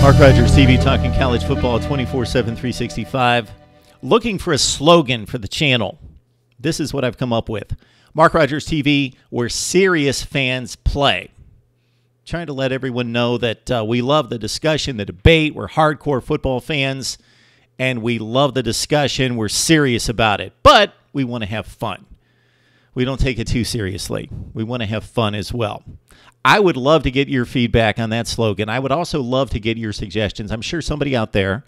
Mark Rogers TV, talking college football 24/7, 365. Looking for a slogan for the channel. This is what I've come up with. Mark Rogers TV, where serious fans play. Trying to let everyone know that we love the discussion, the debate. We're hardcore football fans, and we love the discussion. We're serious about it, but we want to have fun. We don't take it too seriously. We want to have fun as well. I would love to get your feedback on that slogan. I would also love to get your suggestions. I'm sure somebody out there,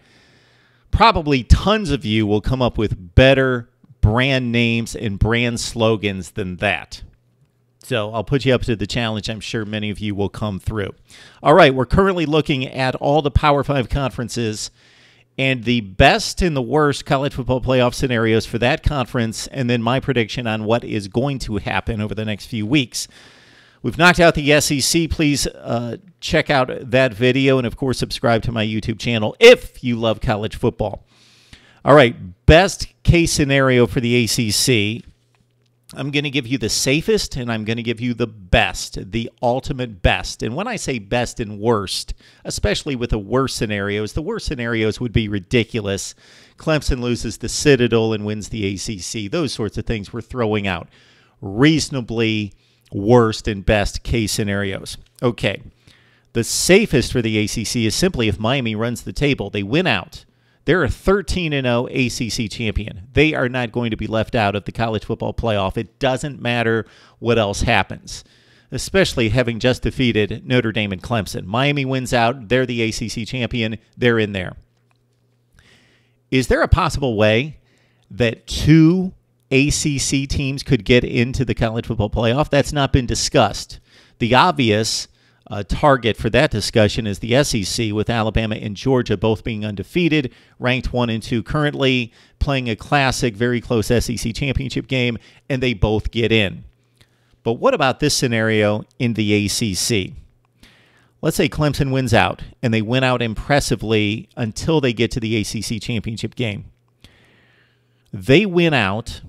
probably tons of you, will come up with better brand names and brand slogans than that. So I'll put you up to the challenge. I'm sure many of you will come through. All right, we're currently looking at all the Power 5 conferences and the best and the worst college football playoff scenarios for that conference, and then my prediction on what is going to happen over the next few weeks. We've knocked out the SEC. Please check out that video and, of course, subscribe to my YouTube channel if you love college football. All right, best case scenario for the ACC. I'm going to give you the safest, and I'm going to give you the best, the ultimate best. And when I say best and worst, especially with the worst scenarios would be ridiculous. Clemson loses the Citadel and wins the ACC. Those sorts of things we're throwing out. Reasonably worst and best case scenarios. Okay, the safest for the ACC is simply if Miami runs the table. They win out. They're a 13-0 ACC champion. They are not going to be left out of the college football playoff. It doesn't matter what else happens, especially having just defeated Notre Dame and Clemson. Miami wins out. They're the ACC champion. They're in there. Is there a possible way that two ACC teams could get into the college football playoff? That's not been discussed. The obvious target for that discussion is the SEC, with Alabama and Georgia both being undefeated, ranked 1 and 2 currently, playing a classic, very close SEC championship game, and they both get in. But what about this scenario in the ACC? Let's say Clemson wins out, and they win out impressively until they get to the ACC championship game. They win out,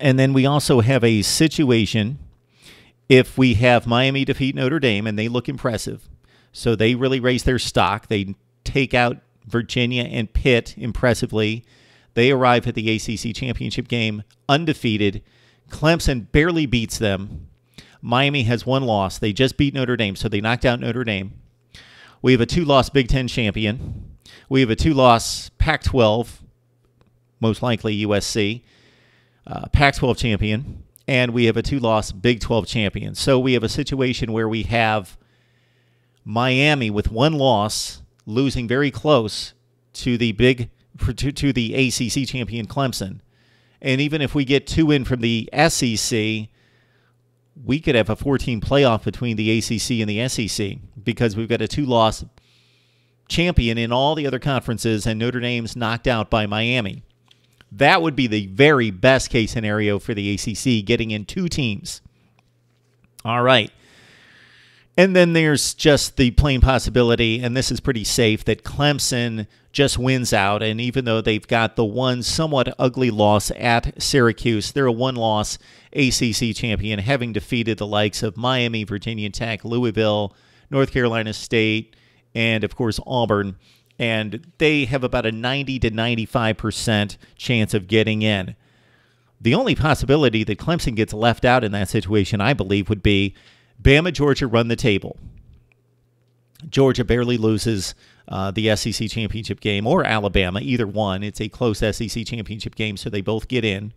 and then we also have a situation if we have Miami defeat Notre Dame and they look impressive. So they really raise their stock. They take out Virginia and Pitt impressively. They arrive at the ACC championship game undefeated. Clemson barely beats them. Miami has one loss. They just beat Notre Dame, so they knocked out Notre Dame. We have a 2-loss Big Ten champion. We have a 2-loss Pac-12, most likely USC, Pac-12 champion, and we have a 2-loss Big 12 champion. So we have a situation where we have Miami with one loss, losing very close to the ACC champion Clemson. And even if we get 2 in from the SEC, we could have a 14 playoff between the ACC and the SEC because we've got a 2-loss champion in all the other conferences, and Notre Dame's knocked out by Miami. That would be the very best case scenario for the ACC, getting in 2 teams. All right. And then there's just the plain possibility, and this is pretty safe, that Clemson just wins out. And even though they've got the one somewhat ugly loss at Syracuse, they're a 1-loss ACC champion, having defeated the likes of Miami, Virginia Tech, Louisville, North Carolina State, and, of course, Auburn. And they have about a 90 to 95% chance of getting in. The only possibility that Clemson gets left out in that situation, I believe, would be Bama, Georgia run the table. Georgia barely loses the SEC championship game, or Alabama, either one. It's a close SEC championship game, so they both get in,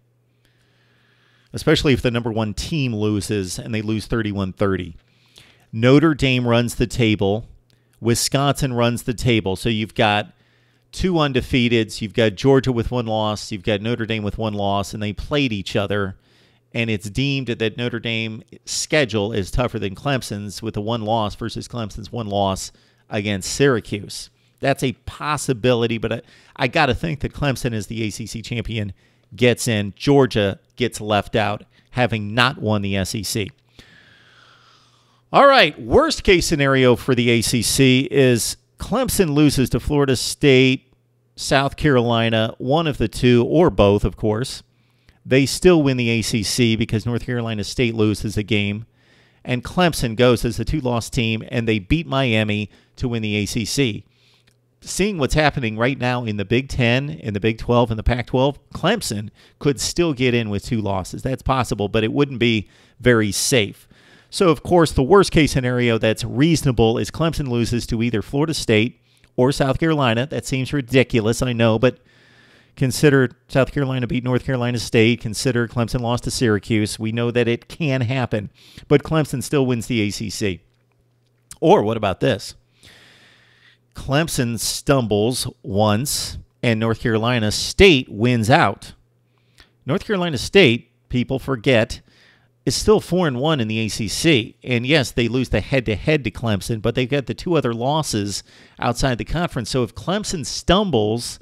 especially if the number 1 team loses and they lose 31-30. Notre Dame runs the table. Wisconsin runs the table. So you've got 2 undefeateds. You've got Georgia with 1 loss. You've got Notre Dame with 1 loss, and they played each other. And it's deemed that Notre Dame's schedule is tougher than Clemson's, with a 1 loss versus Clemson's 1 loss against Syracuse. That's a possibility, but I got to think that Clemson, as the ACC champion, gets in. Georgia gets left out, having not won the SEC. All right, worst case scenario for the ACC is Clemson loses to Florida State, South Carolina, one of the two, or both, of course. They still win the ACC because North Carolina State loses a game, and Clemson goes as the 2-loss team, and they beat Miami to win the ACC. Seeing what's happening right now in the Big Ten, in the Big 12, and the Pac-12, Clemson could still get in with 2 losses. That's possible, but it wouldn't be very safe. So, of course, the worst-case scenario that's reasonable is Clemson loses to either Florida State or South Carolina. That seems ridiculous, I know, but consider South Carolina beat North Carolina State. Consider Clemson lost to Syracuse. We know that it can happen, but Clemson still wins the ACC. Or what about this? Clemson stumbles once, and North Carolina State wins out. North Carolina State, people forget, is still 4-1 in the ACC. And yes, they lose the head-to-head to Clemson, but they've got the 2 other losses outside the conference. So if Clemson stumbles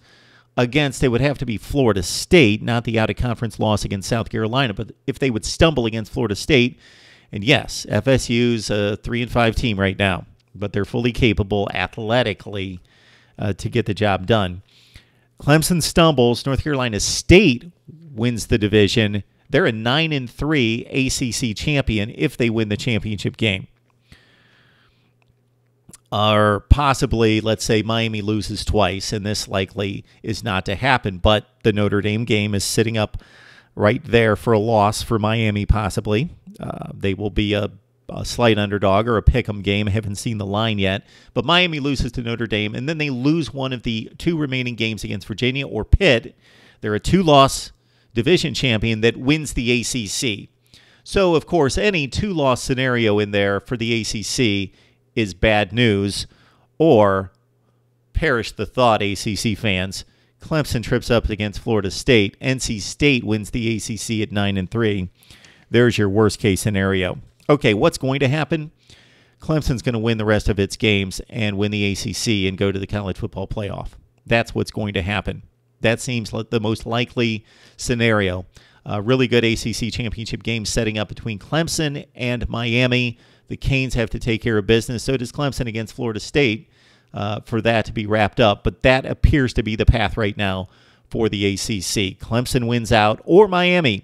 against, it would have to be Florida State, not the out-of-conference loss against South Carolina. But if they would stumble against Florida State, and yes, FSU's a 3-5 team right now, but they're fully capable athletically to get the job done. Clemson stumbles. North Carolina State wins the division. They're a 9-3 ACC champion if they win the championship game. Or possibly, let's say, Miami loses twice, and this likely is not to happen, but the Notre Dame game is sitting up right there for a loss for Miami, possibly. They will be a slight underdog or a pick'em game. I haven't seen the line yet. But Miami loses to Notre Dame, and then they lose one of the 2 remaining games against Virginia or Pitt. They're a 2-loss division champion that wins the ACC. So, of course, any 2-loss scenario in there for the ACC is bad news, or perish the thought, ACC fans. Clemson trips up against Florida State. NC State wins the ACC at 9-3. There's your worst-case scenario. Okay, what's going to happen? Clemson's going to win the rest of its games and win the ACC and go to the college football playoff. That's what's going to happen. That seems like the most likely scenario. A really good ACC championship game setting up between Clemson and Miami. The Canes have to take care of business. So does Clemson against Florida State for that to be wrapped up. But that appears to be the path right now for the ACC. Clemson wins out, or Miami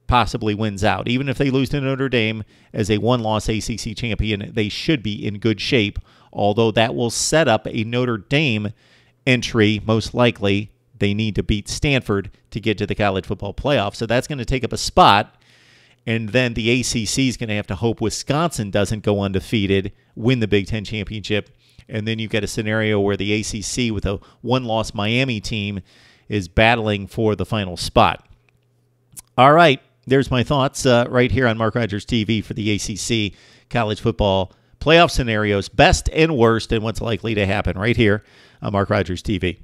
possibly wins out. Even if they lose to Notre Dame as a 1-loss ACC champion, they should be in good shape, although that will set up a Notre Dame entry, most likely. They need to beat Stanford to get to the college football playoff. So that's going to take up a spot. And then the ACC is going to have to hope Wisconsin doesn't go undefeated, win the Big Ten championship. And then you've got a scenario where the ACC with a 1-loss Miami team is battling for the final spot. All right, there's my thoughts right here on Mark Rogers TV for the ACC college football playoff scenarios, best and worst, and what's likely to happen right here on Mark Rogers TV.